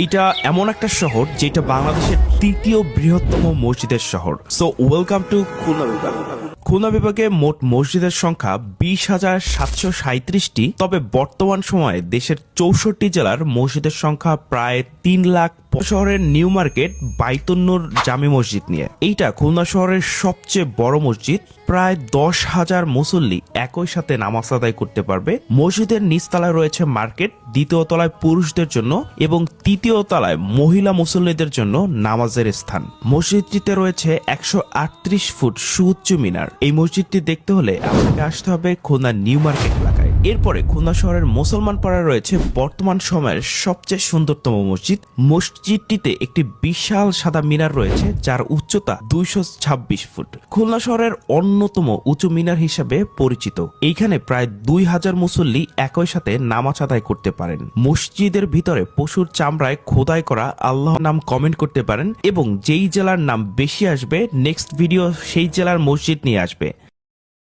এইটা এমন একটা শহর যেটা বাংলাদেশের তৃতীয় বৃহত্তম মসজিদের শহর। সো ওয়েলকাম টু খুলনা বিভাগ। খুলনা বিভাগে মোট মসজিদের সংখ্যা 20,737টি। তবে বর্তমান সময়ে দেশের 64 জেলার মসজিদের সংখ্যা প্রায় 3 লাখ। শহরের নিউ মার্কেট বাইতুন্নুর জামে মসজিদ নিয়ে, এইটা খুলনা শহরের সবচেয়ে বড় মসজিদ। প্রায় 10,000 মুসল্লি একই সাথে নামাজ আদায় করতে পারবে। মসজিদের নিচতলায় রয়েছে মার্কেট, দ্বিতীয় তলায় পুরুষদের জন্য এবং তৃতীয় তলায় মহিলা মুসল্লিদের জন্য নামাজের স্থান। মসজিদটিতে রয়েছে 138 ফুট সুউচ্চ মিনার। এই মসজিদটি দেখতে হলে আপনাকে আসতে হবে খুলনা নিউ মার্কেট এলাকায়। এরপরে খুলনা শহরের মুসলমান পাড়ায় রয়েছে বর্তমান সময়ের সবচেয়ে সুন্দরতম মসজিদ। মসজিদটিতে একটি বিশাল সাদা মিনার রয়েছে যার উচ্চতা 226 ফুট। খুলনা শহরের অন্যতম উঁচু মিনার হিসেবে পরিচিত। এইখানে প্রায় 2000 মুসল্লি একই সাথে নামাজ আদায় করতে পারেন। মসজিদের ভিতরে পশুর চামড়ায় খোদাই করা আল্লাহর নাম কমেন্ট করতে পারেন এবং যেই জেলার নাম বেশি আসবে নেক্সট ভিডিও সেই জেলার মসজিদ নিয়ে আসবে।